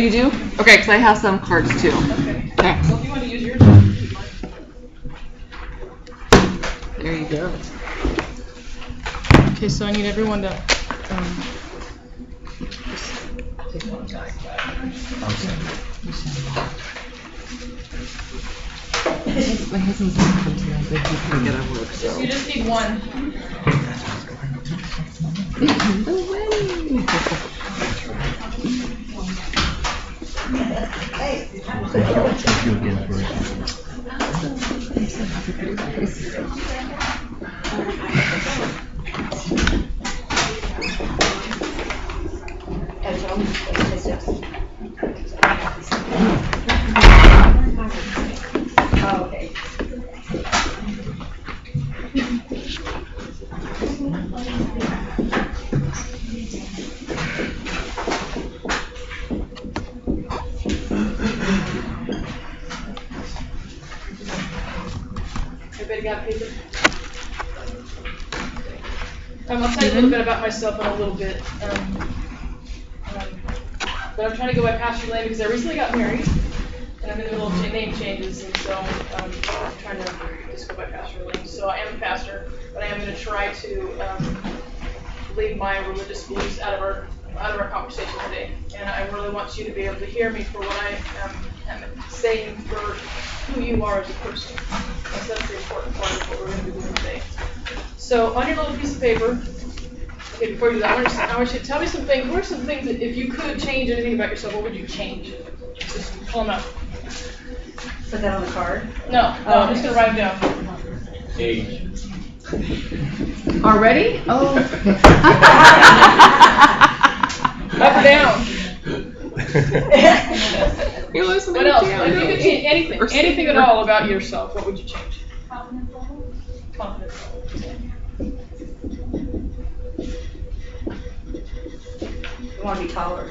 You do? Okay, because I have some cards too. Okay. Okay. Well, if you want to use yours, I'll keep mine. There you go. Okay, so I need everyone to. Take one back. My husband's going to come tonight, but he couldn't get out of work, so. You just need one. No way! Okay. Everybody got paper? I'll tell you a little bit about myself in a little bit. But I'm trying to go by Pastor Elaine because I recently got married, and I'm in the middle of name changes, and so I'm trying to just go by Pastor Elaine. So I am a pastor, but I am going to try to leave my religious beliefs out of our conversation today. And I really want you to be able to hear me for what I am saying for who you are as a person. That's the important part of what we're going to be doing today. So on your little piece of paper, okay, before you do that, I want you to tell me some things. What are some things that if you could change anything about yourself, what would you change? Just pull them up. Put that on the card? No, I'm just going to write them down. Age. Already? Oh. Up or down? What else? If you could change anything, Or anything at senior. all about yourself, what would you change? Confidence level. You want to be taller.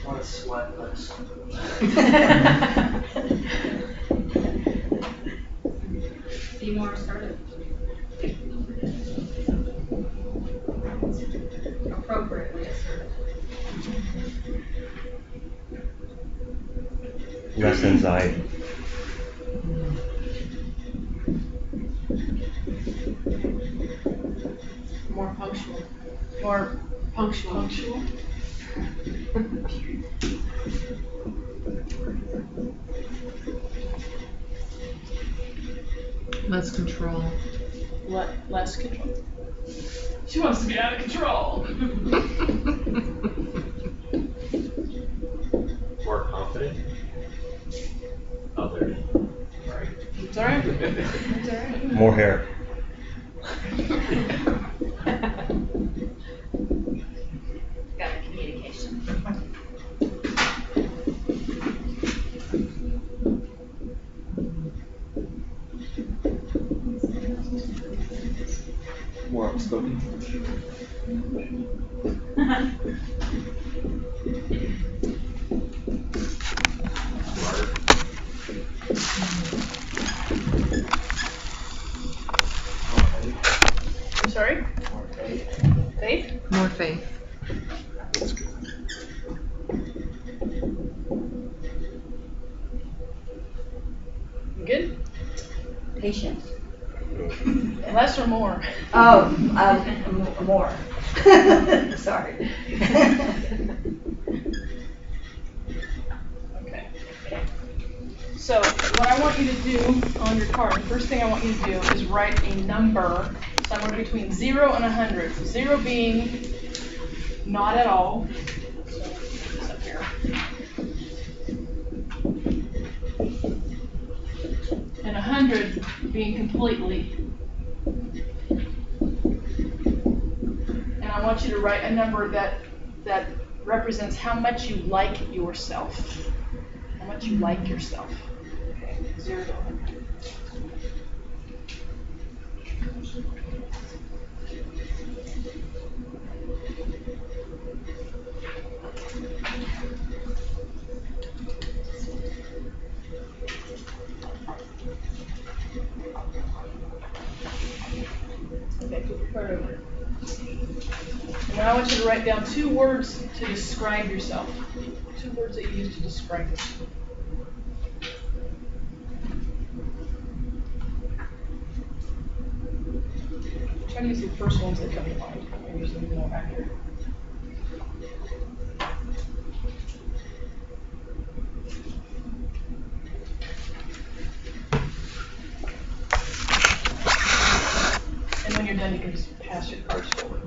Want to sweat less. Be more assertive. Appropriately assertive. Less anxiety. More punctual. More Punctual. punctual. Less control. Less control. She wants to be out of control. More confident. Other. Right. It's all right. It's all right. More hair. Got the communication. More outspoken. Smarter. I'm sorry? More faith. Faith? More faith. You good? Patience. Less or more? Oh, more. Sorry. Okay. So what I want you to do on your card, the first thing I want you to do is write a number somewhere between 0 and 100. 0 being not at all. So it's up here. And 100 being completely. And I want you to write a number that represents how much you like yourself. How much you like yourself. Okay, 0 to 100. Okay, put your card over. Now I want you to write down 2 words to describe yourself. 2 words that you use to describe yourself. Try to use the first ones that come to mind. They're usually more accurate. And when you're done, you can just pass your cards forward.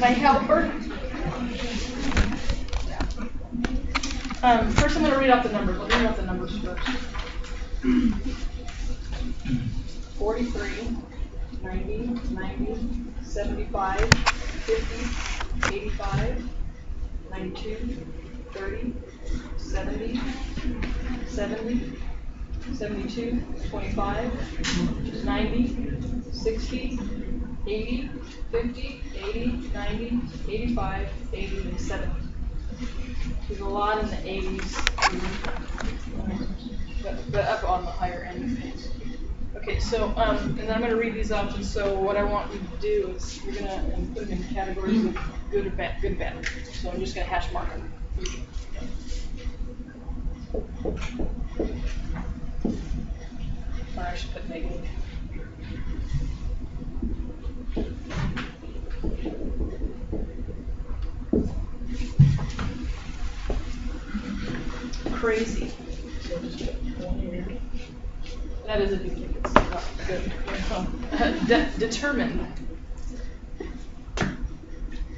My helper. First I'm going to read out the numbers. Let me read out the numbers first. 43, 90, 90, 75, 50, 85, 92, 30, 70, 70, 72, 25, 90, 60, 80, 50, 80, 90, 85, 80, and 70. There's a lot in the 80s, but up on the higher end of things. Okay, so, and then I'm going to read these off, and so what I want you to do is you're going to put them in categories of good or bad, good or bad. So I'm just going to hash mark them. Or I should put negative. Crazy. So just put 1 here. That is a duplicate. It's not good. Determined.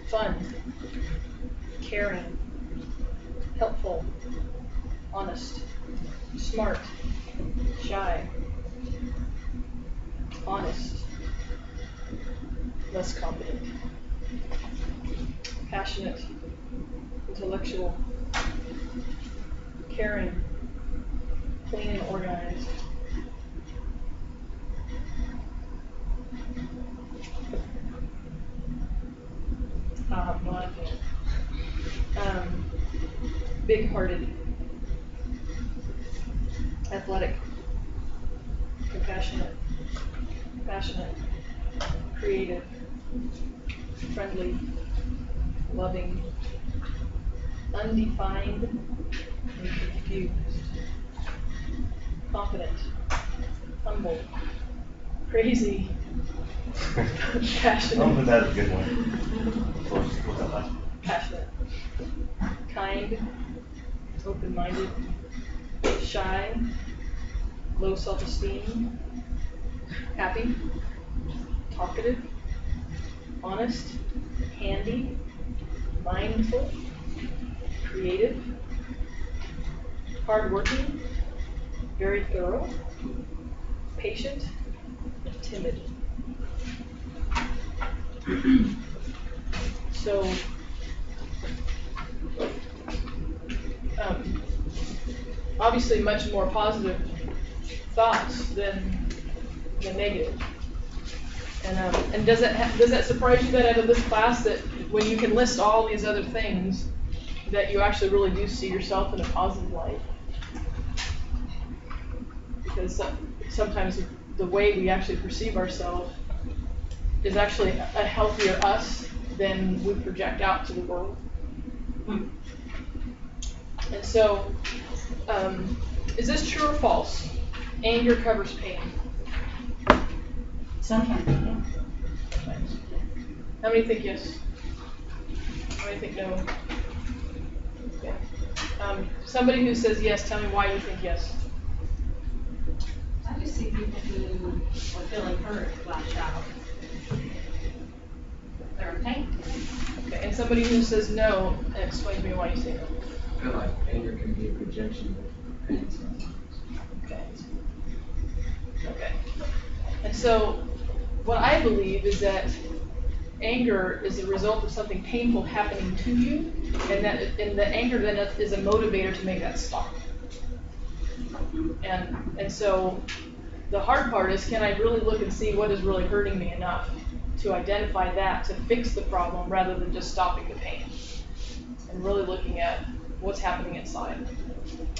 Fun. Caring. Helpful. Honest. Smart. Shy. Honest. Less competent. Passionate. Intellectual. Caring. Clean and organized. Big-hearted, athletic, compassionate, passionate, creative, friendly, loving, undefined, and confused, confident, humble, crazy, passionate. Oh, but that's a good one. What's that last one? Passionate, kind, open-minded, shy, low self-esteem, happy, talkative, honest, handy, mindful, creative, hardworking, very thorough, patient, and timid. So, obviously much more positive thoughts than negative. And does that surprise you that out of this class that when you can list all these other things, that you actually really do see yourself in a positive light? Because sometimes the way we actually perceive ourselves is actually a healthier us than we project out to the world. And so, is this true or false? Anger covers pain. Sometimes, yeah. How many think yes? How many think no? Okay. Somebody who says yes, tell me why you think yes. I just see people who are feeling hurt lash out. you're in pain. Okay, and somebody who says no, explain to me why you say no. I feel like anger can be a projection of pain sometimes. Okay. Okay. And so, what I believe is that anger is the result of something painful happening to you, and the anger then is a motivator to make that stop. And so, the hard part is, can I really look and see what is really hurting me enough to identify that, to fix the problem, rather than just stopping the pain, and really looking at what's happening inside.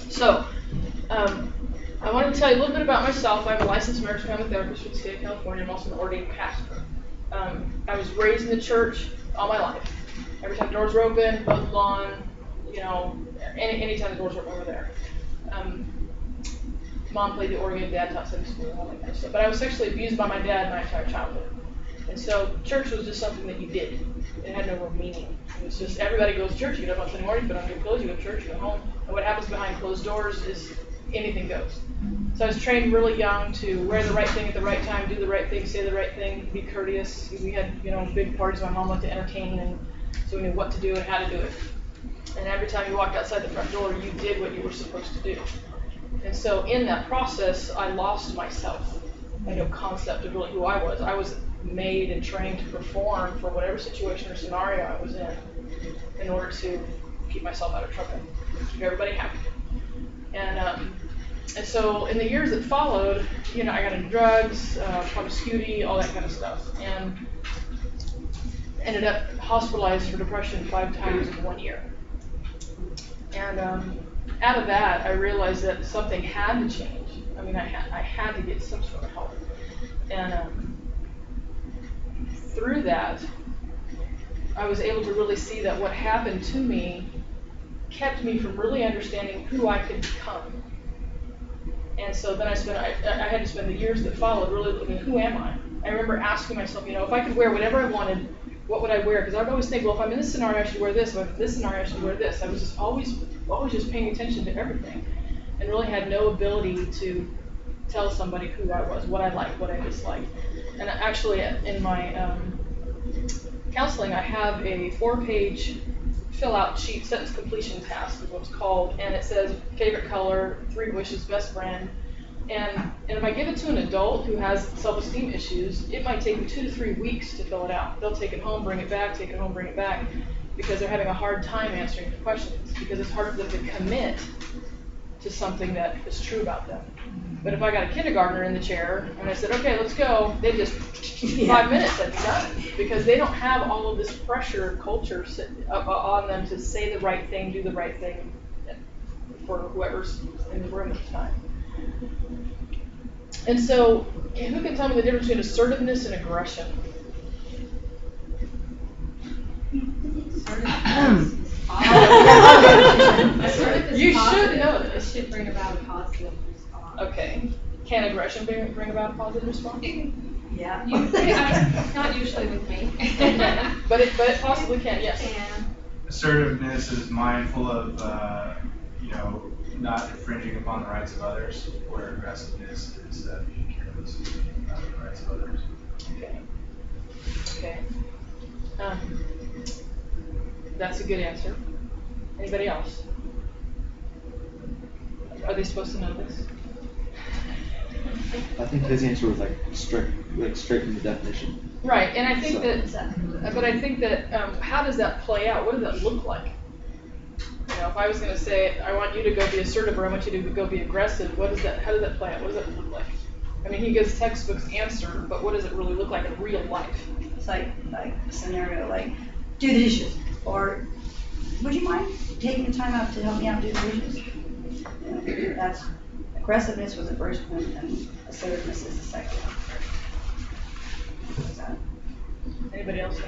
So, I want to tell you a little bit about myself. I'm a licensed marriage and family therapist for the state of California. I'm also an ordained pastor. I was raised in the church all my life. Every time the doors were open, mowed the lawn, anytime the doors were open, we were there. Mom played the organ, Dad taught Sunday school, all that kind of stuff. But I was sexually abused by my dad my entire childhood. And so church was just something that you did. It had no real meaning. It was just everybody goes to church. You get up on Sunday morning, you put on your clothes, you go to church, you go home. And what happens behind closed doors is anything goes. So I was trained really young to wear the right thing at the right time, do the right thing, say the right thing, be courteous. We had, big parties. My mom liked to entertain, and so we knew what to do and how to do it. And every time you walked outside the front door, you did what you were supposed to do. And so in that process, I lost myself. I had no concept of really who I was. I was made and trained to perform for whatever situation or scenario I was in order to keep myself out of trouble, keep everybody happy. And so in the years that followed, I got into drugs, promiscuity, all that kind of stuff, and ended up hospitalized for depression 5 times in 1 year. And out of that, I realized that something had to change. I mean, I had to get some sort of help. And through that, I was able to really see that what happened to me kept me from really understanding who I could become. And so then I had to spend the years that followed really looking at who am I? I remember asking myself, if I could wear whatever I wanted, what would I wear? Because I would always think, well, if I'm in this scenario, I should wear this. If I'm in this scenario, I should wear this. I was just always just paying attention to everything, and really had no ability to tell somebody who I was, what I liked, what I disliked. And actually, in my counseling, I have a 4-page fill-out sheet, sentence completion task is what it's called, and it says favorite color, 3 wishes, best friend. And if I give it to an adult who has self-esteem issues, it might take them 2 to 3 weeks to fill it out. They'll take it home, bring it back, take it home, bring it back, because they're having a hard time answering the questions, because it's hard for them to commit to something that is true about them. But if I got a kindergartner in the chair and I said, okay, let's go, they just 5 minutes and done, because they don't have all of this pressure culture on them to say the right thing, do the right thing for whoever's in the room at the time. And so, who can tell me the difference between assertiveness and aggression? You should know this. It should bring about a positive response. Okay. Can aggression bring about a positive response? Yeah. Not usually with me. But it possibly can, yes. Assertiveness is mindful of, not infringing upon the rights of others, where aggressiveness is being careless about the rights of others. Okay. That's a good answer. Anybody else? Are they supposed to know this? I think his answer was straight from the definition. Right, and I think that, how does that play out? What does that look like? If I was going to say, I want you to go be assertive, or I want you to go be aggressive, how does that play out? What does that look like? I mean, he gives textbooks answer, but what does it really look like in real life? It's like a scenario like, do the dishes, or would you mind taking the time out to help me out do the dishes? That's aggressiveness was the first one, and assertiveness is the second one. Anybody else?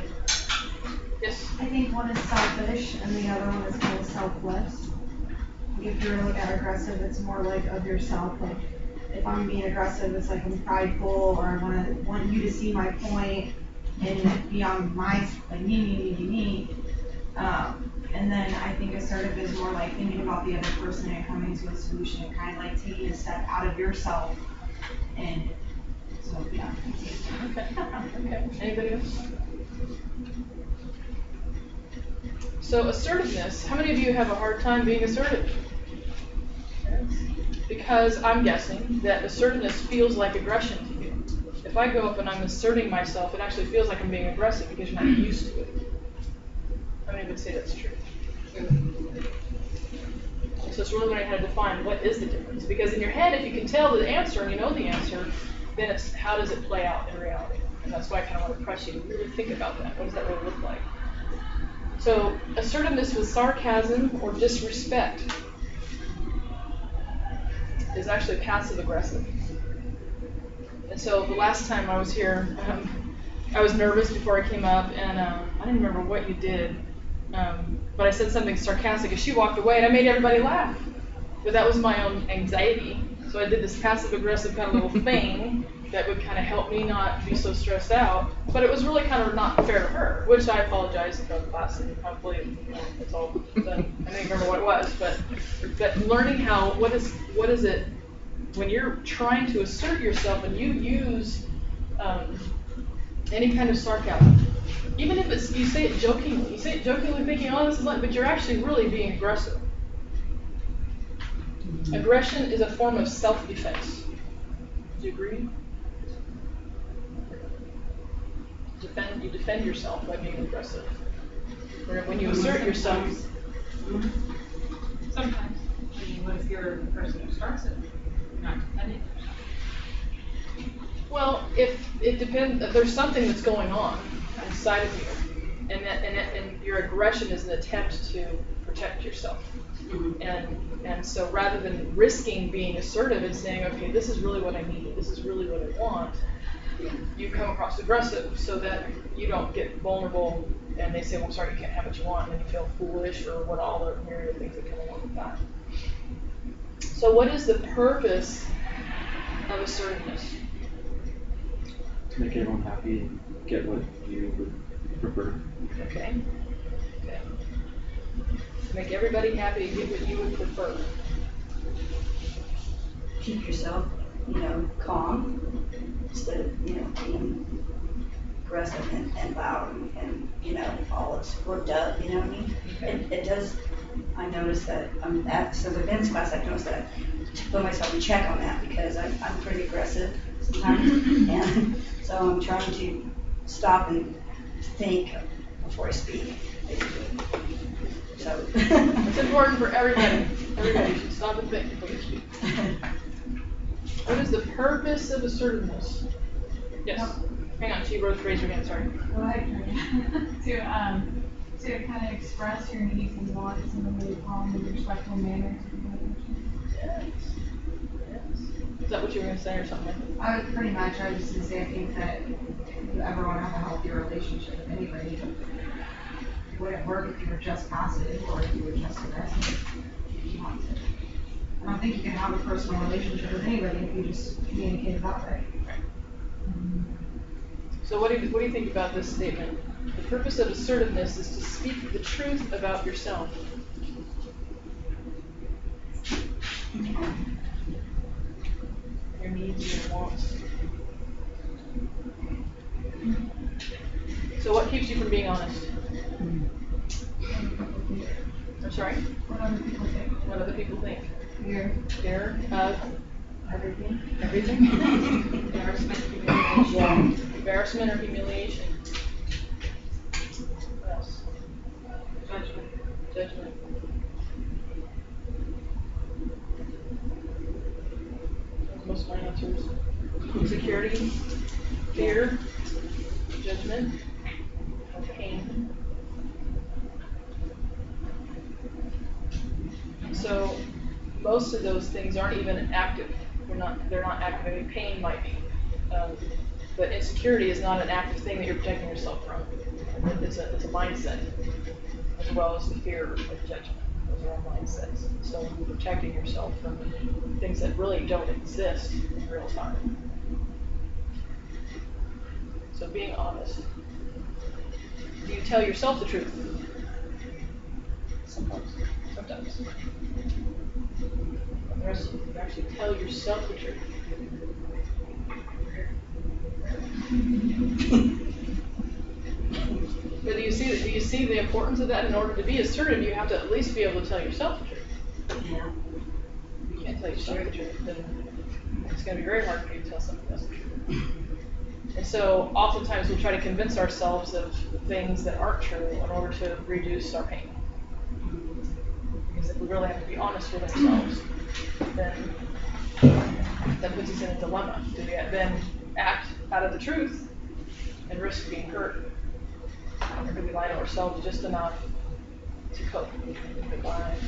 Yes. I think one is selfish and the other one is kind of selfless. If you're like aggressive, it's more like of yourself. Like if I'm being aggressive, it's like I'm prideful, or I want you to see my point and be on my me. And then I think assertive is more like thinking about the other person and coming to a solution, and kind of like taking a step out of yourself. And so yeah. Okay. Anybody else? So assertiveness, how many of you have a hard time being assertive? Because I'm guessing that assertiveness feels like aggression to you. If I go up and I'm asserting myself, it actually feels like I'm being aggressive because you're not used to it. How many would say that's true? So it's really learning how to define what is the difference. Because in your head, if you can tell the answer and you know the answer, then it's how does it play out in reality? And that's why I kind of want to press you to really think about that. What does that really look like? So assertiveness with sarcasm or disrespect is actually passive aggressive. And so the last time I was here, I was nervous before I came up, and I didn't remember what you did, but I said something sarcastic, and she walked away, and I made everybody laugh. But that was my own anxiety, so I did this passive aggressive kind of little thing that would kind of help me not be so stressed out. But it was really kind of not fair to her, which I apologize for the class, and hopefully it's all done. I don't even remember what it was, but learning how what is it when you're trying to assert yourself and you use any kind of sarcasm, even if it's you say it jokingly thinking, oh, this is like, but you're actually really being aggressive. Aggression is a form of self-defense. Do you agree? You defend yourself by being aggressive. Or when you assert yourself. Sometimes. I mean, what if you're the person who starts it? Not defending yourself. Well, if it depends, if there's something that's going on inside of you, and your aggression is an attempt to protect yourself. And so rather than risking being assertive and saying, okay, this is really what I need, this is really what I want, you come across aggressive so that you don't get vulnerable and they say, well, sorry, you can't have what you want, and then you feel foolish or what all the myriad things that come along with that. So what is the purpose of assertiveness? To make everyone happy and get what you would prefer. Okay. To make everybody happy and get what you would prefer. Keep yourself, calm instead of, being aggressive and loud and all it's worked up, you know what I mean? It does, I noticed that, since I've been in this class, I've noticed that to put myself in check on that because I'm pretty aggressive sometimes. And so I'm trying to stop and think before I speak, basically. So. It's important for everybody. Everybody should stop and think before they speak. What is the purpose of assertiveness? Yes. Hang on, raise your hand, sorry. Go ahead. To kind of express your needs and wants in a really calm and respectful manner. Yes. Is that what you were going to say or something? I was going to say, I think that if you ever want to have a healthy relationship with anybody, it wouldn't work if you were just passive or if you were just aggressive. I don't think you can have a personal relationship with anybody if you just communicate that way. So what do you think about this statement? The purpose of assertiveness is to speak the truth about yourself. Your needs and your wants. So what keeps you from being honest? I'm sorry? What other people think. What other people think? Fear of everything? Everything? Embarrassment, humiliation. Embarrassment or humiliation? What else? Judgment. Most of my answers. Insecurity, fear, judgment, and pain. So most of those things aren't even active. They're not active. I mean, pain might be, but insecurity is not an active thing that you're protecting yourself from. It's a mindset, as well as the fear of judgment. Those are all mindsets. So you're protecting yourself from things that really don't exist in real time. So being honest. Do you tell yourself the truth? Sometimes. The rest of you actually tell yourself the truth. see the importance of that? In order to be assertive, you have to at least be able to tell yourself the truth. Yeah. If you can't tell yourself the truth, then it's going to be very hard for you to tell somebody else the truth. And so oftentimes we'll try to convince ourselves of things that aren't true in order to reduce our pain. Because if we really have to be honest with ourselves, then that puts us in a dilemma. Do we then act out of the truth and risk being hurt? Or do we lie to ourselves just enough to cope with life?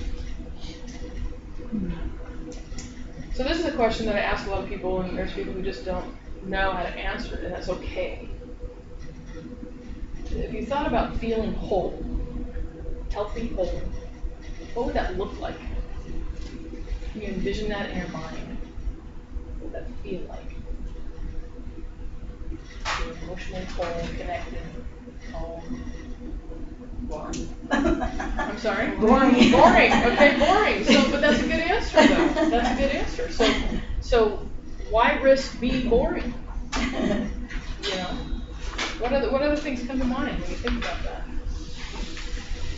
So this is a question that I ask a lot of people, and there's people who just don't know how to answer it, and that's okay. If you thought about feeling whole, healthy whole, what would that look like? Can you envision that in your mind? What would that feel like? You're emotionally whole, connected, home. Boring. I'm sorry? Boring. Boring. Okay, boring. So, but that's a good answer, though. That's a good answer. So why risk being boring? You know, what other things come to mind when you think about that?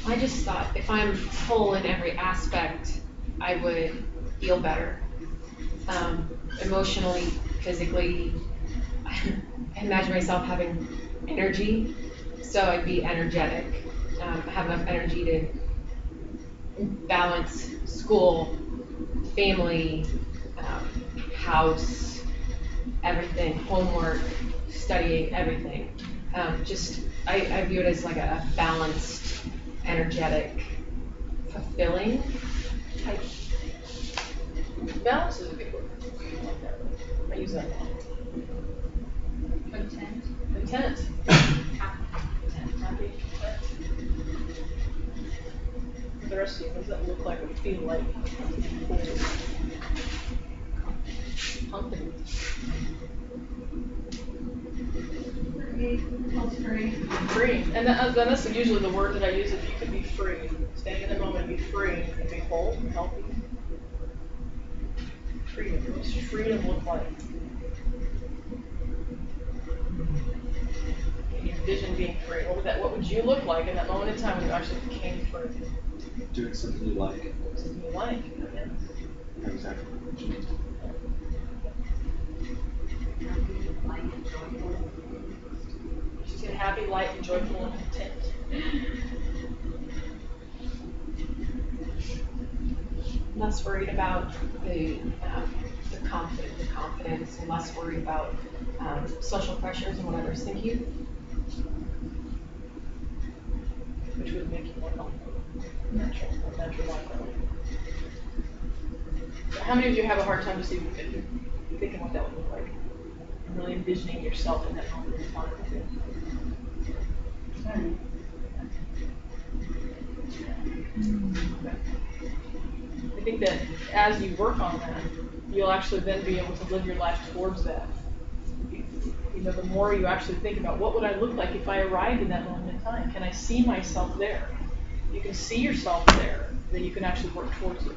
I just thought if I'm whole in every aspect, I would feel better. Emotionally, physically, I imagine myself having energy, so I'd be energetic. Have enough energy to balance school, family, house, everything, homework, studying, everything. I view it as like a balanced, energetic, fulfilling type. Balance is a good word. I use that a lot. Content. Content. Happy. Happy. For the rest of you, what does that look like or feel like? Confident. Free. And that's usually the word that I use. If you could be free, stand in the moment and be free and be whole and healthy. Freedom. What does freedom look like? Can you envision being free? What would you look like in that moment in time when you actually became free? Doing something you like. Something you like. Yeah. That's exactly what you mean. She's gonna happy, light, and joyful, and content. Less worried about the confidence, and less worried about social pressures and what others think you. Which would make you more comfortable. Natural life. How many of you have a hard time just even thinking what that would look like? And really envisioning yourself in that moment in time. I think that as you work on that, you'll actually then be able to live your life towards that. You know, the more you actually think about what would I look like if I arrived in that moment in time? Can I see myself there? You can see yourself there, then you can actually work towards it.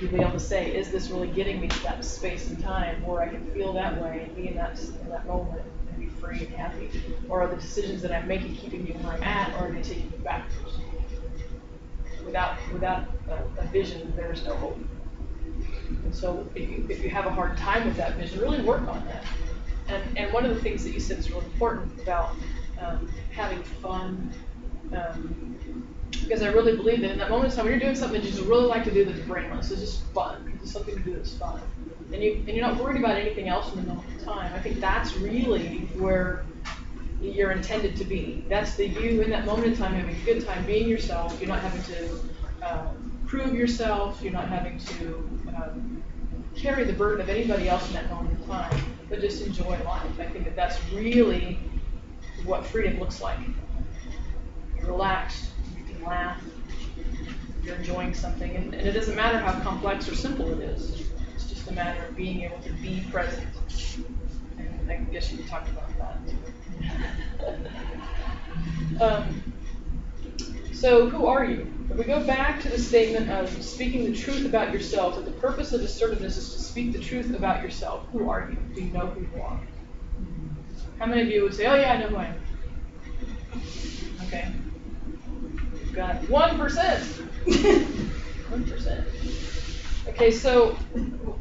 You'll be able to say, is this really getting me to that space and time where I can feel that way and be in that moment and be free and happy? Or are the decisions that I'm making keeping me where I'm at, or are they taking me backwards? Without a vision, there's no hope. And so if you have a hard time with that vision, really work on that. And one of the things that you said is really important about having fun, because I really believe that in that moment in time when you're doing something that you just really like to do that's brainless, it's just fun, it's something to do that's fun, and you're not worried about anything else in the moment in time, I think that's really where you're intended to be. That's the you in that moment in time having a good time being yourself. You're not having to prove yourself. You're not having to carry the burden of anybody else in that moment in time, but just enjoy life. I think that that's really what freedom looks like. You're relaxed, you can laugh, you're enjoying something, and it doesn't matter how complex or simple it is. It's just a matter of being able to be present. And I guess you talked about that. So who are you? If we go back to the statement of speaking the truth about yourself, that the purpose of assertiveness is to speak the truth about yourself. Who are you? Do you know who you are? How many of you would say, oh yeah, I know who I am? Okay. got 1%. 1%. Okay, so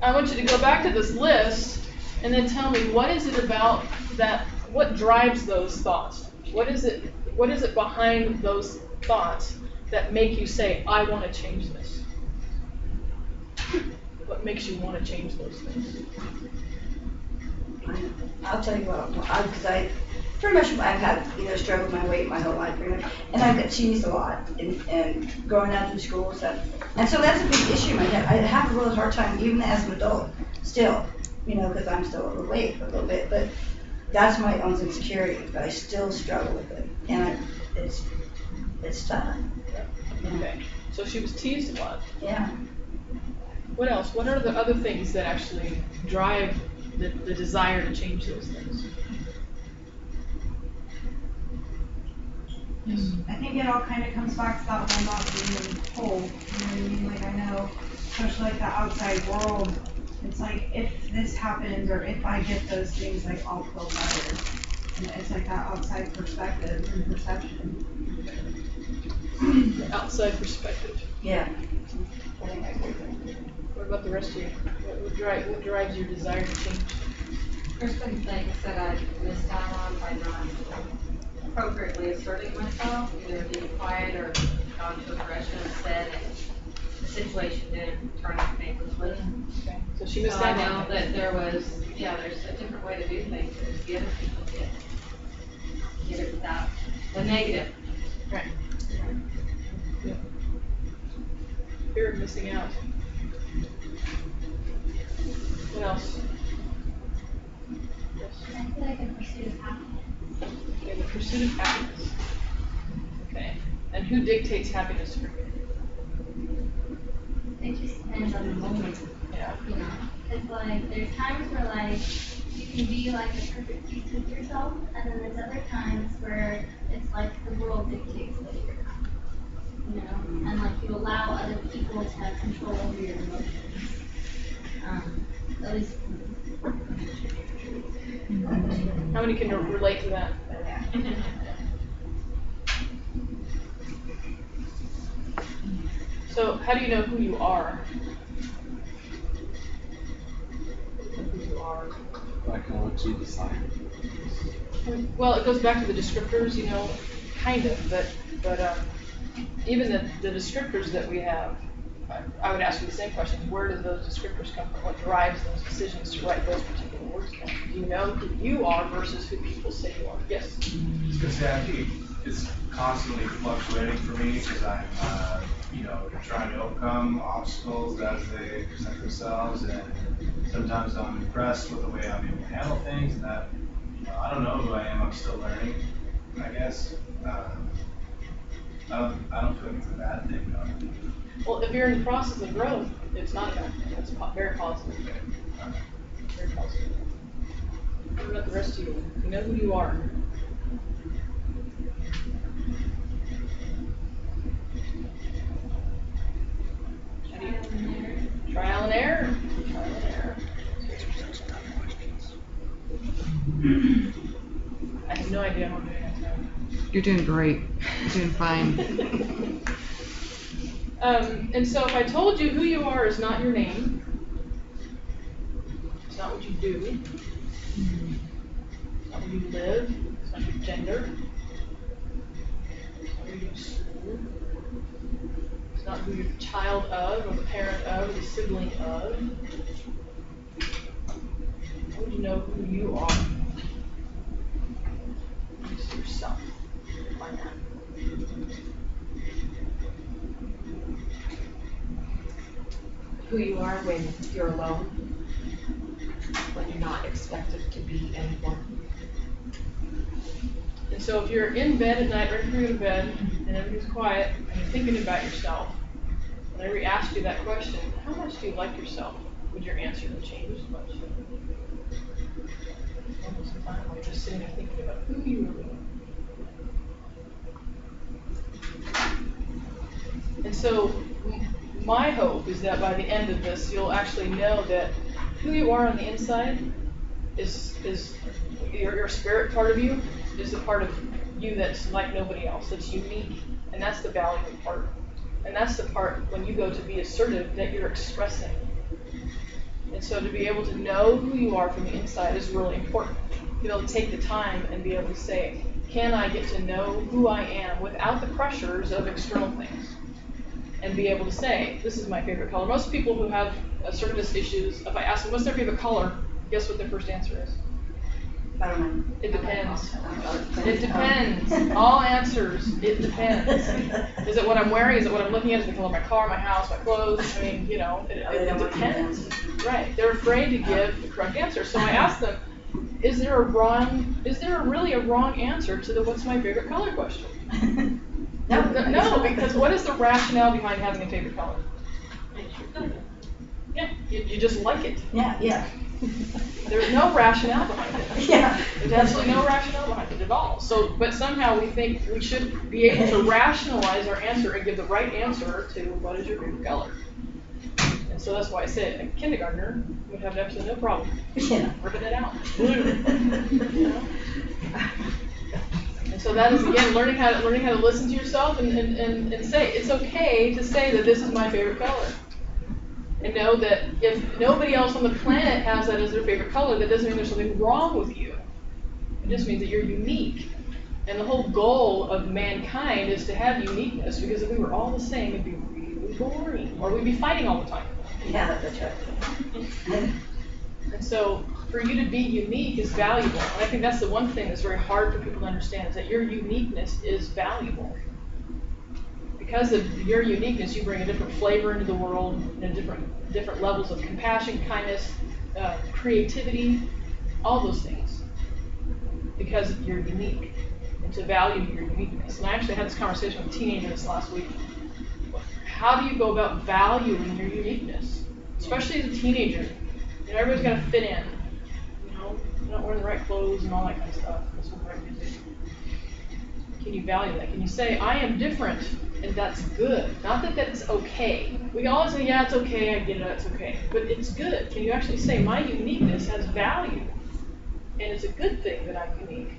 I want you to go back to this list and then tell me, what is it about that, what drives those thoughts? What is it behind those thoughts that make you say, I want to change this? What makes you want to change those things? I'll tell you what, because I pretty much, I've had, struggled with my weight my whole life, pretty much, and I've got teased a lot, and growing up through school and stuff. And so that's a big issue in my head. I have a really hard time, even as an adult, still, because I'm still overweight a little bit, but that's my own insecurity, but I still struggle with it, and it's tough. Okay, so she was teased a lot. Yeah. What else? What are the other things that actually drive the desire to change those things? I think it all kind of comes back to that one about being told, you know what I mean? Like, I know, especially like the outside world, it's like, if this happens, or if I get those things, like, I'll feel better. And it's like that outside perspective and perception. The outside perspective. Yeah. What about the rest of you? What drives your desire to change? There's been things that I've missed out on by not appropriately asserting myself, either being quiet or gone to aggression instead, and the situation didn't turn out favorably. Okay, so she missed So I out know on that there's a different way to do things, there's the other people get it without the negative. Right. Yeah. Fear of missing out. What else? Yes. I feel like a pursuit of happiness. Okay, the pursuit of happiness. Okay. And who dictates happiness for you? It just depends on the moment, Yeah. It's like, there's times where like, you can be like a perfect peace with yourself, and then there's other times where it's like the world dictates that you're happy. And like you allow other people to have control over your emotions. At least. How many can relate to that? So, how do you know who you are? Who you are. Like what you decide. Well, it goes back to the descriptors, kind of, but even the descriptors that we have, I would ask you the same question. Where do those descriptors come from? What drives those decisions to write those particular words down? Do you know who you are versus who people say you are? Yes? Because I think it's constantly fluctuating for me because I'm, trying to overcome obstacles as they present themselves, and sometimes I'm impressed with the way I'm able to handle things, and that, I don't know who I am. I'm still learning, I guess. I don't feel like it's a bad thing, though. Well, if you're in the process of growth, it's not a bad thing. It's very positive. Very positive. What about the rest of you? You know who you are. Trial and error. Trial and error. I have no idea how I'm doing that now. You're doing great. You're doing fine. And so if I told you who you are is not your name, it's not what you do, it's not where you live, it's not your gender, it's not where you go to school, it's not who you're the child of, or the parent of, or the sibling of. How would you know who you are? It's yourself. Find that. Who you are when you're alone, when you're not expected to be anyone. And so if you're in bed at night, right before you go to bed, and everything's quiet, and you're thinking about yourself, and I ask you that question, how much do you like yourself? Would your answer have changed much? Most of the time, you're just sitting there thinking about who you really are. And so my hope is that by the end of this, you'll actually know that who you are on the inside is your spirit part of you is the part of you that's like nobody else, that's unique And that's the valuable part. And that's the part when you go to be assertive that you're expressing. And so to be able to know who you are from the inside is really important. To be able to take the time and be able to say, can I get to know who I am without the pressures of external things? And be able to say, this is my favorite color. Most people who have assertiveness issues, if I ask them what's their favorite color, guess what their first answer is? I don't know. It depends. It depends. All answers, it depends. Is it what I'm wearing? Is it what I'm looking at? Is it the color of my car, my house, my clothes? I mean, you know, it depends. Right. They're afraid to give the correct answer. So I ask them, is there really a wrong answer to the what's my favorite color question? No, because what is the rationale behind having a favorite color? Yeah, you just like it. Yeah. There's no rationale behind it. Yeah. There's absolutely no rationale behind it at all. So, but somehow we think we should be able to rationalize our answer and give the right answer to what is your favorite color. And so that's why I say a kindergartner would have absolutely no problem ripping it out. You know? And so that is again learning how to listen to yourself and say it's okay to say that this is my favorite color. And know that if nobody else on the planet has that as their favorite color, that doesn't mean there's something wrong with you. It just means that you're unique. And the whole goal of mankind is to have uniqueness, because if we were all the same, it'd be really boring, or we'd be fighting all the time. Yeah, that's right. And so for you to be unique is valuable. And I think that's the one thing that's very hard for people to understand, is that your uniqueness is valuable. Because of your uniqueness, you bring a different flavor into the world, and different levels of compassion, kindness, creativity, all those things. Because you're unique, and to value your uniqueness. And I actually had this conversation with a teenager this last week. How do you go about valuing your uniqueness? Especially as a teenager. You know, everybody's got to fit in. You know, you're not wearing the right clothes and all that kind of stuff. That's what right music. Can you value that? Can you say, I am different, and that's good? Not that that's okay. We can always say, yeah, it's okay, I get it, it's okay. But it's good. Can you actually say, my uniqueness has value, and it's a good thing that I'm unique?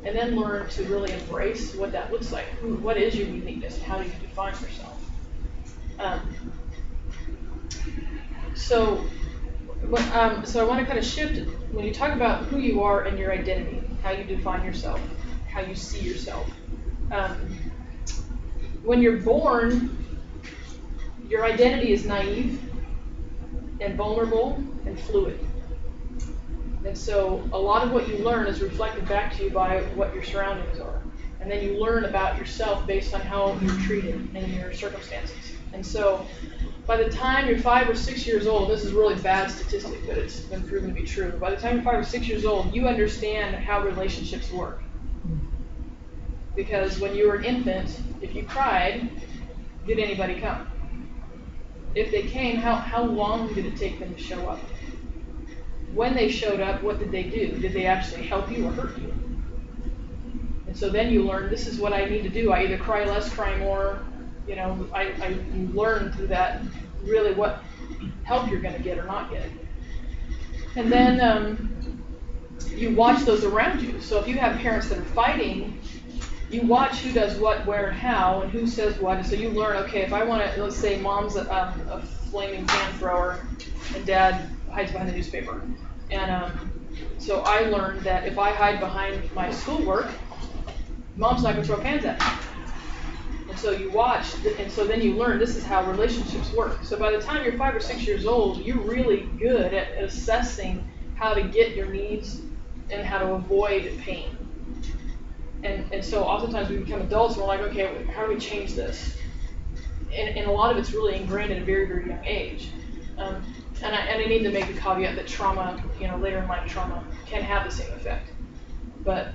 And then learn to really embrace what that looks like. What is your uniqueness, and how do you define yourself? So I want to kind of shift, when you talk about who you are and your identity, how you define yourself, how you see yourself. When you're born, your identity is naive and vulnerable and fluid. And so a lot of what you learn is reflected back to you by what your surroundings are. And then you learn about yourself based on how you're treated and your circumstances. And so by the time you're 5 or 6 years old, this is a really bad statistic, but it's been proven to be true. By the time you're 5 or 6 years old, you understand how relationships work. Because when you were an infant, if you cried, did anybody come? If they came, how long did it take them to show up? When they showed up, what did they do? Did they actually help you or hurt you? And so then you learn, this is what I need to do. I either cry less, cry more. You know, you learn through that really what help you're going to get or not get. And then you watch those around you. So if you have parents that are fighting, you watch who does what, where, and how, and who says what. And so you learn, okay, if I want to, let's say mom's a flaming can thrower, and dad hides behind the newspaper. And so I learned that if I hide behind my schoolwork, mom's not going to throw cans at me. And so you watch, and so then you learn this is how relationships work. So by the time you're 5 or 6 years old, you're really good at assessing how to get your needs and how to avoid pain. And so oftentimes we become adults and we're like, okay, how do we change this? And a lot of it's really ingrained at a very, very young age. And I need to make the caveat that trauma, later in life trauma can have the same effect. But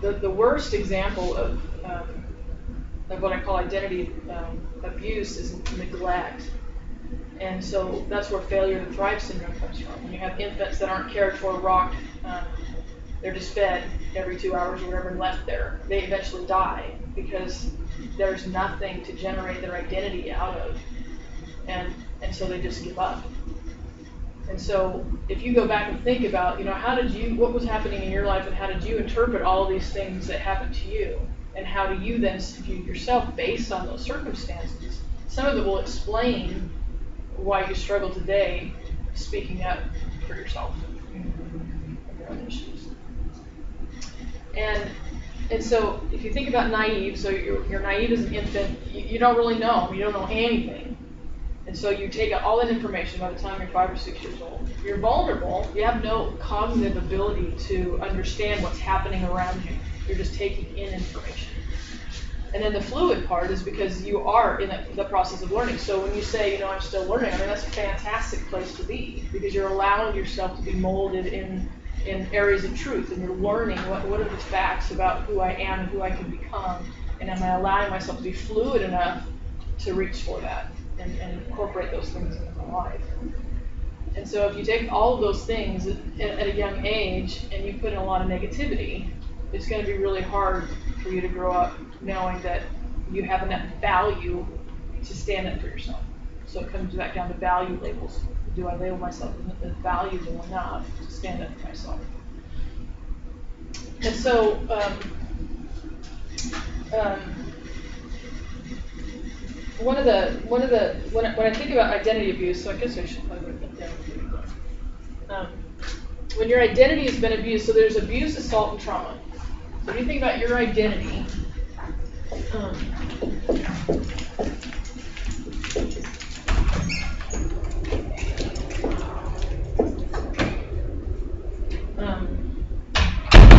the worst example of what I call identity abuse is neglect. And so that's where failure to thrive syndrome comes from. When you have infants that aren't cared for, rocked, they're just fed every 2 hours or whatever and left there, they eventually die because there's nothing to generate their identity out of. And so they just give up. And so if you go back and think about, what was happening in your life and how did you interpret all of these things that happened to you? And how do you then view yourself based on those circumstances? Some of it will explain why you struggle today speaking up for yourself and your own issues. And so if you think about naive, so you're naive as an infant, you don't really know, you don't know anything. And so you take all that information by the time you're 5 or 6 years old. You're vulnerable, you have no cognitive ability to understand what's happening around you. You're just taking in information. And then the fluid part is because you are in the process of learning. So when you say, I'm still learning, I mean, that's a fantastic place to be, because you're allowing yourself to be molded in areas of truth, and you're learning what are the facts about who I am and who I can become, and am I allowing myself to be fluid enough to reach for that and incorporate those things into my life. And so if you take all of those things at a young age and you put in a lot of negativity, it's going to be really hard for you to grow up knowing that you have enough value to stand up for yourself. So it comes back down to value labels. Do I label myself as valuable enough to stand up for myself? And so when I think about identity abuse, so I guess I should probably write that down. When your identity has been abused, so there's abuse, assault, and trauma. So when you think about your identity,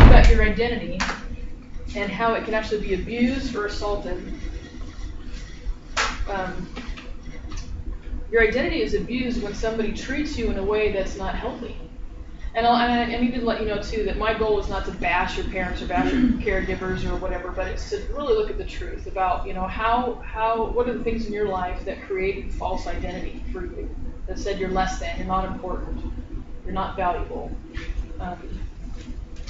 about your identity and how it can actually be abused or assaulted. Your identity is abused when somebody treats you in a way that's not healthy. And I need to let you know too that my goal is not to bash your parents or bash your caregivers or whatever, but it's to really look at the truth about what are the things in your life that created false identity for you, that said you're less than, you're not important, you're not valuable.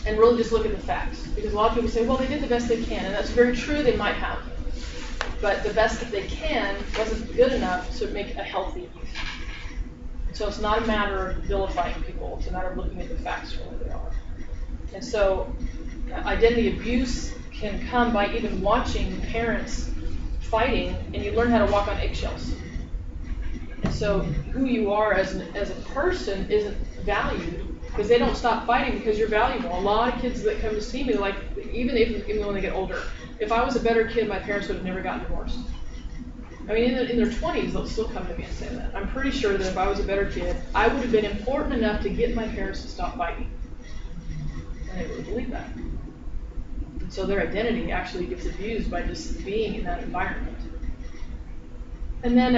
And really just look at the facts. Because a lot of people say, well, they did the best they can, and that's very true, they might have. But the best that they can wasn't good enough to make a healthy youth. So it's not a matter of vilifying people, it's a matter of looking at the facts for what they are. And so identity abuse can come by even watching parents fighting, and you learn how to walk on eggshells. And so who you are as a person isn't valued, because they don't stop fighting because you're valuable. A lot of kids that come to see me, like even when they get older, if I was a better kid, my parents would have never gotten divorced. I mean, in their 20s, they'll still come to me and say that. I'm pretty sure that if I was a better kid, I would have been important enough to get my parents to stop fighting. And they really believe that. And so their identity actually gets abused by just being in that environment. And then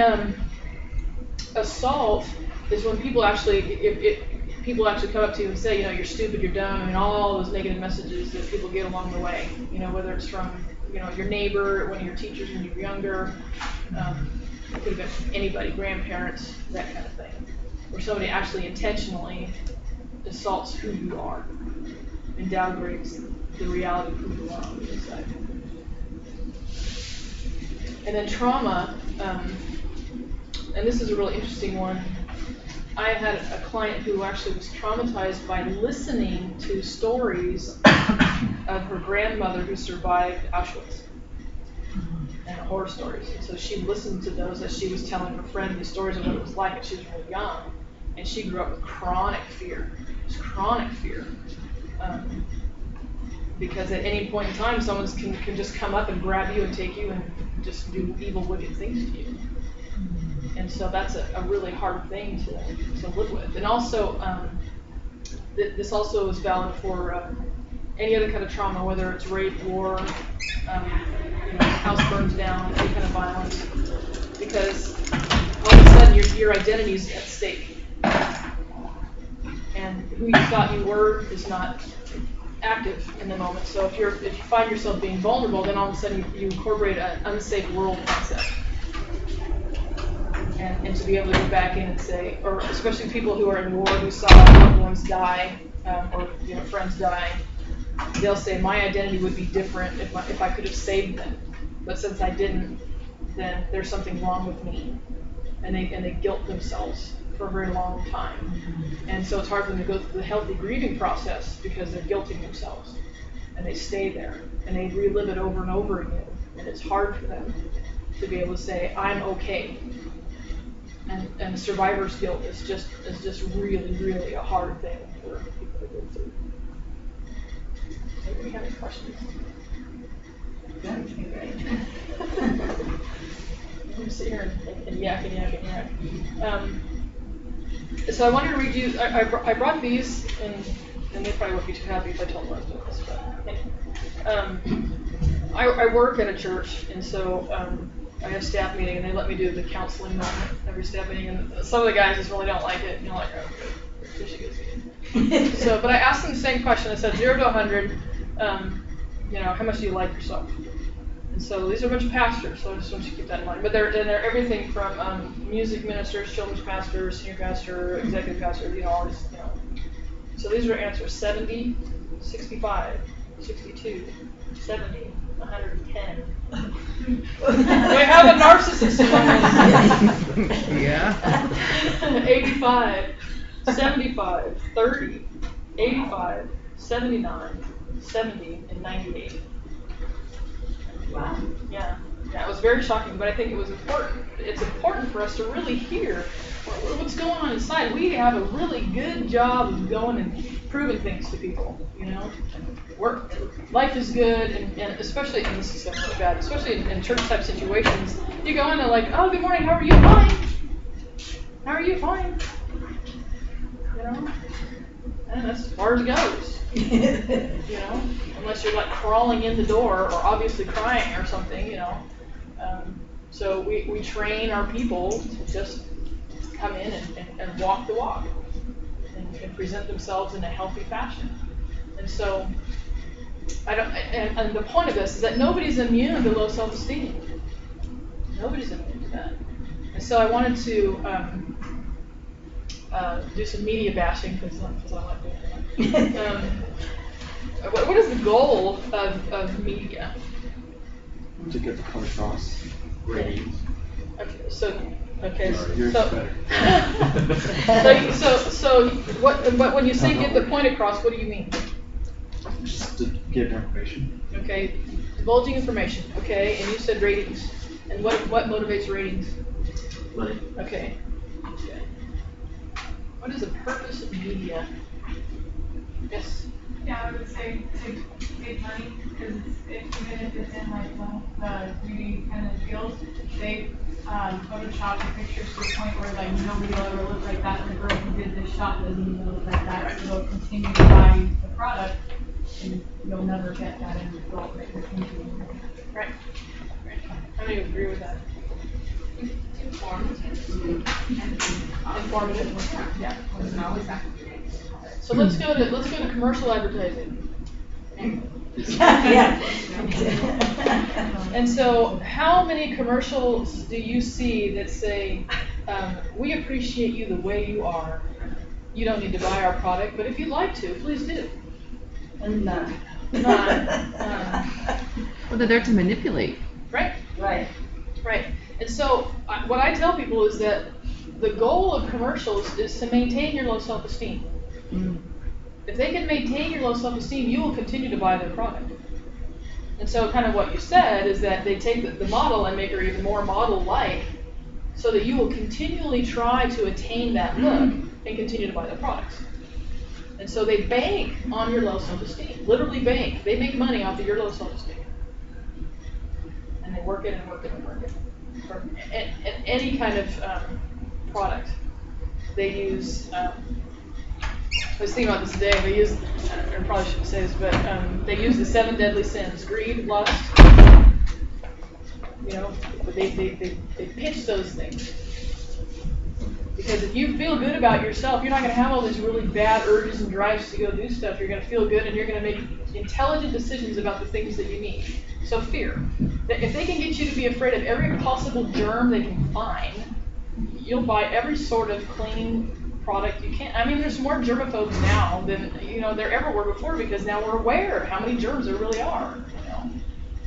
assault is when people actually, people actually come up to you and say, you're stupid, you're dumb, I mean, all those negative messages that people get along the way, whether it's from, your neighbor, one of your teachers when you were younger, it could have been anybody, grandparents, that kind of thing, where somebody actually intentionally assaults who you are and downgrades the reality of who you are on the inside. And then trauma, and this is a really interesting one. I had a client who actually was traumatized by listening to stories of her grandmother who survived Auschwitz and horror stories. And so she listened to those as she was telling her friend the stories of what it was like, and she was really young. And she grew up with chronic fear. Just chronic fear. Because at any point in time, someone can just come up and grab you and take you and just do evil, wicked things to you. And so that's a really hard thing to live with. And also, this also is valid for any other kind of trauma, whether it's rape, war, house burns down, any kind of violence, because all of a sudden your identity is at stake. And who you thought you were is not active in the moment. So if you find yourself being vulnerable, then all of a sudden you incorporate an unsafe world concept. And to be able to go back in and say, or especially people who are in war who saw loved ones die, or friends die, they'll say my identity would be different if I could have saved them, but since I didn't, then there's something wrong with me, and they guilt themselves for a very long time, and so it's hard for them to go through the healthy grieving process because they're guilting themselves. and they stay there, and they relive it over and over again, and it's hard for them to be able to say, I'm okay. And survivor's guilt is just really, really a hard thing for people to go through. Anybody have any questions? I'm gonna sit here and yak. So I wanted to read you. I brought these, and they probably won't be too happy if I told them I was doing this. But anyway. I work at a church, and so I have staff meeting, and they let me do the counseling moment every staff meeting. And some of the guys just really don't like it. You know, like, oh, here she goes again. So, but I asked them the same question. I said 0 to 100. You know, how much do you like yourself? And so these are a bunch of pastors, so I just want you to keep that in mind. But they're everything from music ministers, children's pastors, senior pastor, executive pastor, you know, all these, you know. So these are answers: 70, 65, 62, 70, 110. We have a narcissist among us. Yeah. 85, 75, 30, 85, 79, 70, and 98. Wow. Yeah, it was very shocking, but I think it was important. It's important for us to really hear what's going on inside. We have a really good job of going and proving things to people, you know. Life is good, and especially, and this is so really bad, especially in church-type situations, you go in and like, oh, good morning, how are you? Fine. How are you? Fine. You know, and that's as far as it goes. You know, unless you're like crawling in the door or obviously crying or something, you know. So we train our people to just come in and walk the walk and present themselves in a healthy fashion. And so and the point of this is that nobody's immune to low self-esteem. Nobody's immune to that. And so I wanted to do some media bashing because I like doing that. What is the goal of media? To get the point across. Ratings. Okay, Yours so is better. so but when you say get the point across, what do you mean? Just to give information. Okay, divulging information. Okay, and you said ratings. And what motivates ratings? Money. Okay. What is the purpose of media? Yes. Yeah, I would say to make money, because even if it's in like the beauty kind of field, they Photoshop the pictures to the point where like nobody will ever look like that, and the girl who did this shot doesn't even look like that, so they'll continue to buy the product, and you'll never get that end result that you're thinking. Right. How many agree with that? Informative. Yeah. Doesn't always have to be. So let's go to commercial advertising. Yeah. And so, how many commercials do you see that say, "We appreciate you the way you are. You don't need to buy our product, but if you'd like to, please do." None. None. Well, they're there to manipulate. Right. Right. Right. And so, what I tell people is that the goal of commercials is to maintain your low self-esteem. If they can maintain your low self-esteem, you will continue to buy their product. And so kind of what you said is that they take the model and make her even more model-like so that you will continually try to attain that look and continue to buy their products. And so they bank on your low self-esteem, literally bank. They make money off of your low self-esteem. And they work it and work it and work it. For any kind of product. They use... I was thinking about this today. They use, I probably shouldn't say this, but they use the 7 deadly sins: greed, lust. You know, they pitch those things because if you feel good about yourself, you're not going to have all these really bad urges and drives to go do stuff. You're going to feel good, and you're going to make intelligent decisions about the things that you need. So fear. If they can get you to be afraid of every possible germ they can find, you'll buy every sort of cleaning product you can. I mean, there's more germaphobes now than there ever were before because now we're aware of how many germs there really are.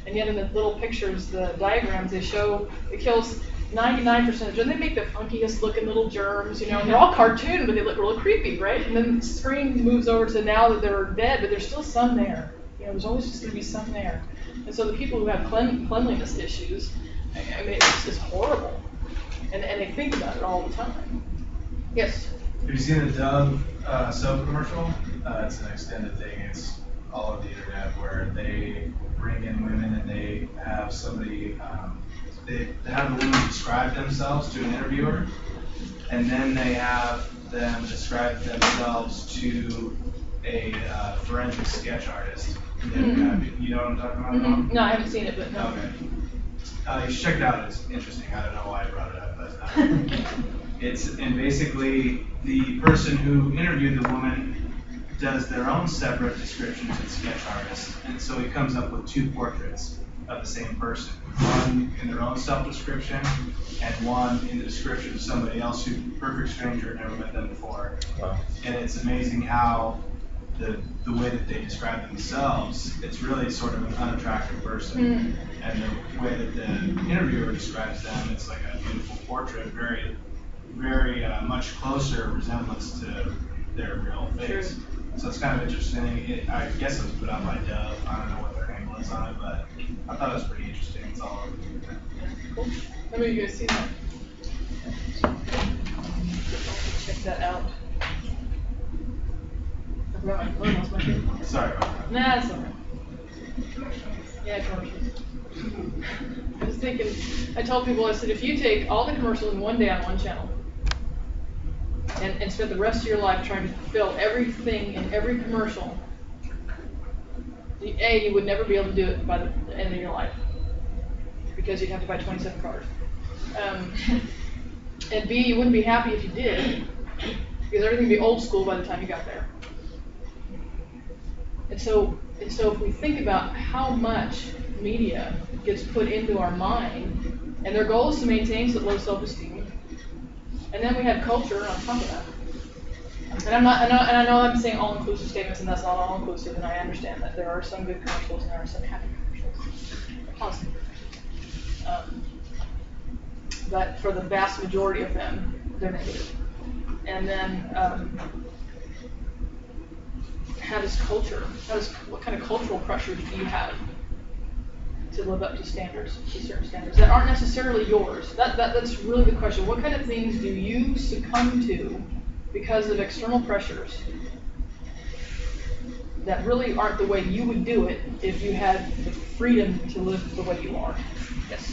And yet in the little pictures, the diagrams, they show it kills 99% of germs. They make the funkiest looking little germs, and they're all cartoon, but they look really creepy, right? And then the screen moves over to now that they're dead, but there's still some there. there's always just going to be some there. And so the people who have cleanliness issues, I mean, it's just horrible. And they think about it all the time. Yes? Have you seen the Dove soap commercial? It's an extended thing. It's all over the internet where they bring in women and they have somebody, they have the women describe themselves to an interviewer, and then they have them describe themselves to a forensic sketch artist. Mm-hmm. You know what I'm talking about? Mm-hmm. No, I haven't seen it, but no. Okay. You should check it out. It's interesting. I don't know why I brought it up, but and basically the person who interviewed the woman does their own separate descriptions and sketch artists, and so he comes up with two portraits of the same person, one in their own self-description and one in the description of somebody else who's a perfect stranger, never met them before. Wow. And it's amazing how the way that they describe themselves, it's really sort of an unattractive person. And the way that the interviewer describes them, it's like a beautiful portrait, very, very much closer resemblance to their real face. True. So it's kind of interesting. I guess it was put out by Dove. I don't know what their handle is on it, but I thought it was pretty interesting. It's all over the internet. Cool. Have you guys seen that? Check that out. Sorry about that. Nah, that's alright. Yeah, commercials. I was thinking, I told people, I said, if you take all the commercials in one day on one channel and spend the rest of your life trying to fulfill everything in every commercial, you would never be able to do it by the end of your life because you'd have to buy 27 cars. And B, you wouldn't be happy if you did because everything would be old school by the time you got there. And so if we think about how much media gets put into our mind, and their goal is to maintain low self-esteem, and then we have culture on top of that. And I know I'm saying all-inclusive statements, and that's not all-inclusive, and I understand that there are some good commercials and there are some happy commercials, positive commercials. But for the vast majority of them, they're negative. And then what kind of cultural pressures do you have to live up to certain standards that aren't necessarily yours? That's really the question. What kind of things do you succumb to because of external pressures that really aren't the way you would do it if you had the freedom to live the way you are? Yes.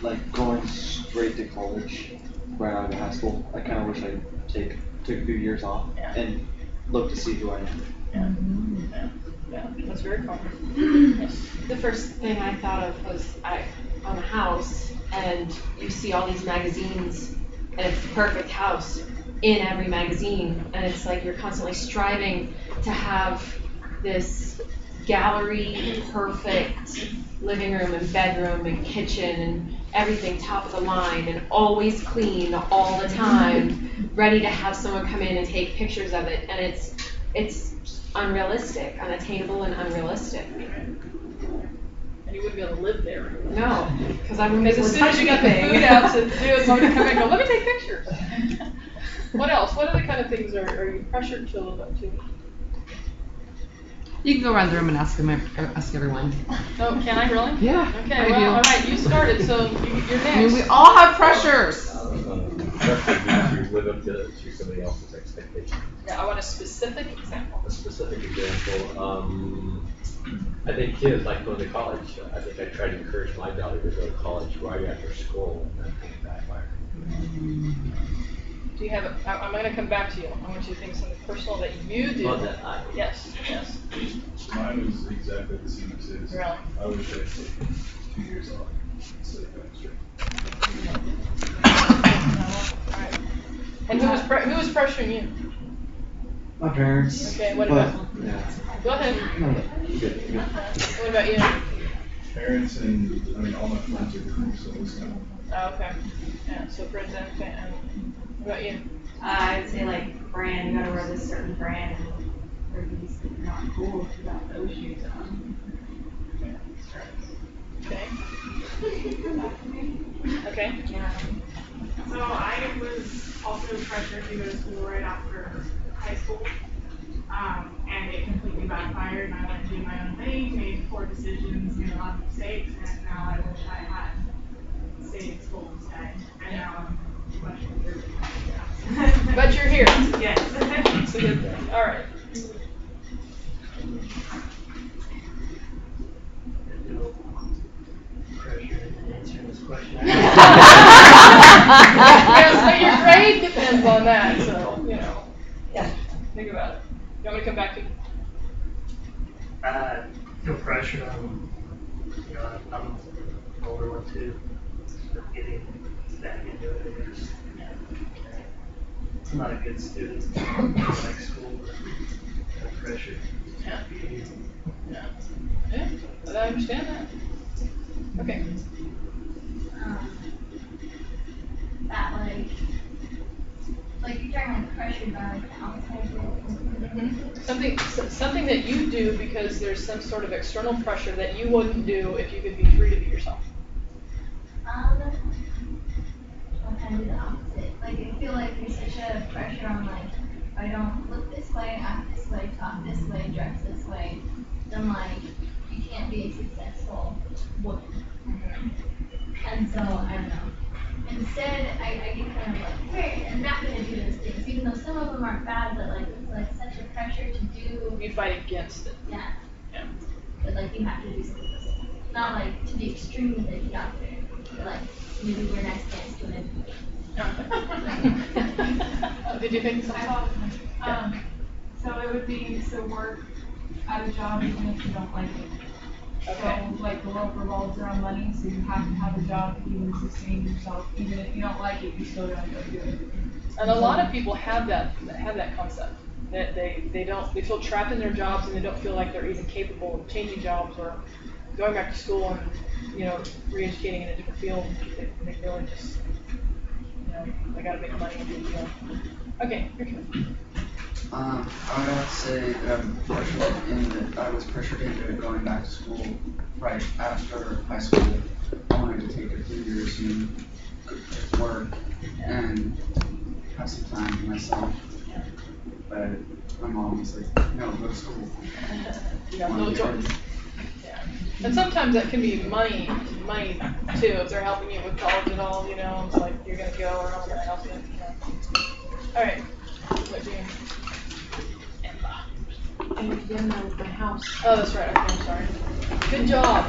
Like going straight to college right out of high school. I kind of wish I took a few years off and look to see who I am. Yeah, that's very common. Yes. The first thing I thought of was I own a house, and you see all these magazines, and it's the perfect house in every magazine, and it's like you're constantly striving to have this gallery perfect living room and bedroom and kitchen and everything top of the line and always clean all the time, ready to have someone come in and take pictures of it, and it's unrealistic, unattainable and unrealistic. And you wouldn't be able to live there. No, because I wouldn't be able as to soon as touch you got the anything. food out to do it, somebody come in and go, let me take pictures. What else? What other kind of things are you pressured to live up to? You can go around the room and ask everyone. Oh, can I really? Yeah. Okay, well, all right, you started, so you're next. I mean, we all have pressures. Pressure to live up to somebody else's expectations. Yeah, I want a specific example. A specific example. I think kids like going to college. I think I tried to encourage my daughter to go to college right after school, and that came backfire. Do you have a, I'm going to come back to you. I want you to think of something personal that you do. Well, that yes. Mine was exactly the same as his. Really? I wish I took 2 years off instead of going straight. All right. And who was pressuring you? My parents. Okay, what about? Yeah. Go ahead. Good. What about you? Parents and all my friends are different, so it's kind of. Oh, okay. Yeah, so friends and family. What about you? I would say like brand, you gotta wear this certain brand, or these not cool if you got those shoes on. Okay. Okay. Yeah. So I was also pressured to go to school right after high school, and it completely backfired, and I went to do my own thing, poor decisions, made a lot of mistakes, and now I wish I had stayed in school instead. And now I'm questioning everything. But you're here. Yes. It's a good thing. All right. Pressure in answering this question. Yes, but your grade depends on that, so, you know. Yeah. Think about it. You want me to come back to you? I feel pressure on, I'm an older one too, so getting back into it, I guess. I'm not a good student, I like school, but the pressure. Yeah. Yeah, but I understand that. Okay. That like you're talking like pressured by like the outside world. Something that you do because there's some sort of external pressure that you wouldn't do if you could be free to be yourself. I'll kind of do the opposite. Like I feel like there's such a pressure on like if I don't look this way, act this way, talk this way, dress this way, then like you can't be a successful woman. And so I don't know. Instead, I get kind of like, great, I'm not going to do those things, even though some of them aren't bad, but like it's like such a pressure to do. You fight against it. Yeah. Yeah. But like you have to do something. Not like to the extreme that you got there, but like maybe wear nice pants to an Did you think so? So it would be to work at a job even if you don't like it. Okay. So like the world revolves around money, so you have to have a job even to sustain yourself. Even if you don't like it, you still gotta go do it. And a lot of people have that concept that they feel trapped in their jobs and they don't feel like they're even capable of changing jobs or going back to school and re-educating in a different field. They really just they gotta make money and do the deal. Okay, your turn. I would have to say that I was pressured into going back to school right after high school. I wanted to take a few years and work and have some time for myself. But my mom was like, no, go to school. You have no choice. Yeah. And sometimes that can be money too. If they're helping you with college at all, it's like you're gonna go or I'm gonna help you. All right. What do you? And again, my house. Oh, that's right. Okay, I'm sorry. Good job.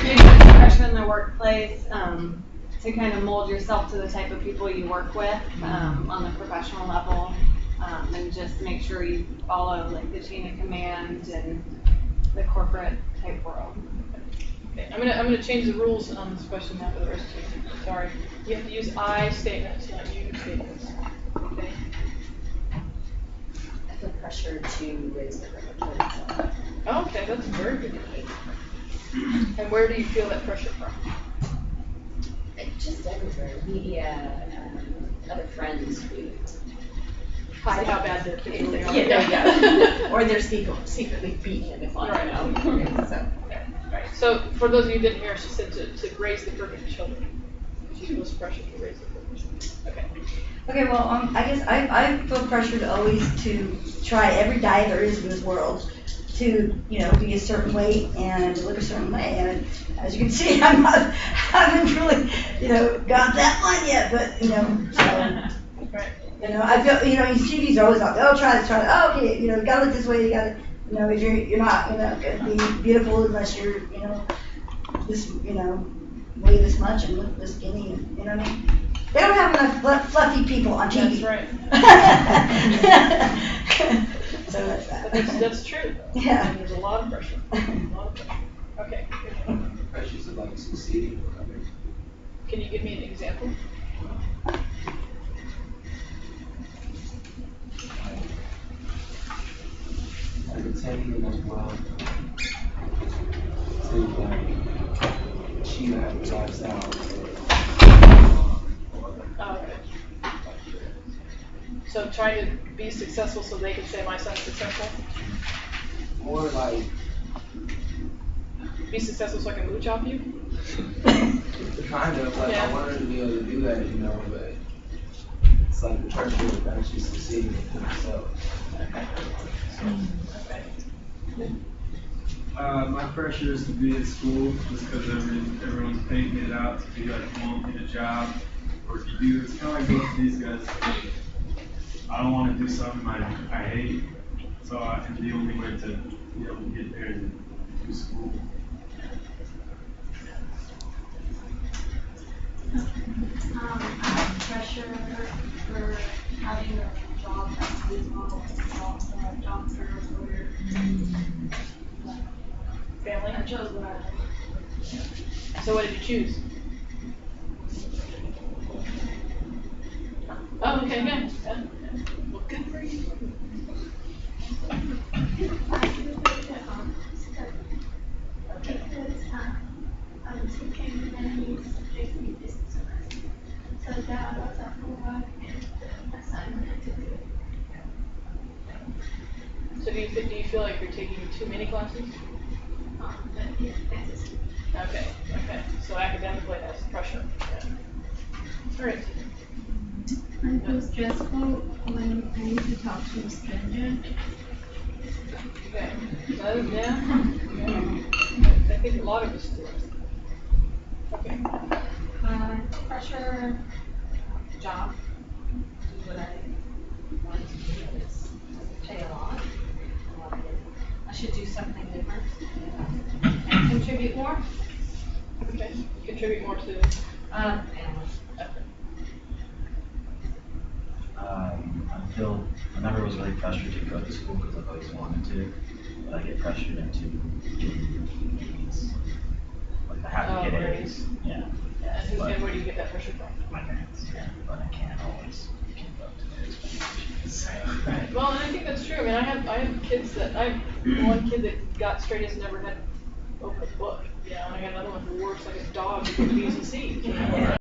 Maybe there's pressure in the workplace to kind of mold yourself to the type of people you work with on the professional level, and just make sure you follow like the chain of command and the corporate type world. Okay, I'm gonna change the rules on this question now for the rest of you. Sorry. You have to use I statements, not you statements. Okay. I feel pressure to raise the kids. Okay, that's very good. And where do you feel that pressure from? Just everywhere. Media, other friends who hide how bad their kids really are. Yeah. Or they're secretly beat him if I know. So. Right. So for those of you who didn't hear, she said to raise the perfect children. She feels pressure to raise the perfect children. Okay. Okay, well, I guess I feel pressured always to try every diet there is in this world to, be a certain weight and to look a certain way. And as you can see, haven't really, got that one yet, but, so, right. I feel, TV's are always out there, try this, oh, okay, you gotta look this way, you gotta, if you're not, gonna be beautiful unless you're, this, weigh this much and look this skinny, you know what I mean? They don't have enough fluffy people on TV. That's right. So that's that. That's true. Yeah. And there's a lot of pressure. Okay. Pressures about succeeding. Can you give me an example? Like attending as well. To like achieve that lifestyle. Oh, okay. So trying to be successful so they can say my son's successful? More like be successful so I can mooch off you? Kind of, like I wanted to be able to do that, but it's like the pressure of actually succeeding for myself. Okay. My pressure is to be at school just because everyone's painting it out to be like, you won't get a job. Or if you do, it's kind of like what these guys do. I don't want to do something I hate. So the only way to be able to get there is through school. Pressure for having a job that is not job service or Family? I chose what I So what did you choose? Oh, okay, good. Yeah. Well, good for you. Because I was taking Vietnamese taking this semester. So that was a homework and assignment I took it. So do you feel like you're taking too many classes? But it's necessary. Okay, okay. So academically that's pressure. Yeah. All right. I feel stressful when I need to talk to a stranger. Okay. Yeah. I think a lot of us do. Okay. Pressure, job, do what I want to do, it's pay a lot. I should do something different and contribute more. Okay. Contribute more to Animals. I feel, I never was really pressured to go to school because I've always wanted to, but I get pressured into getting A's. Like I have to get A's, yeah. And where do you get that pressure from? My parents, yeah, but I can't always keep up to their expectations. Right. Well, and I think that's true. I mean, I have kids that I have one kid that got straight A's, never had open book. You know, and I got another one who works like a dog to get B's and C's. You know?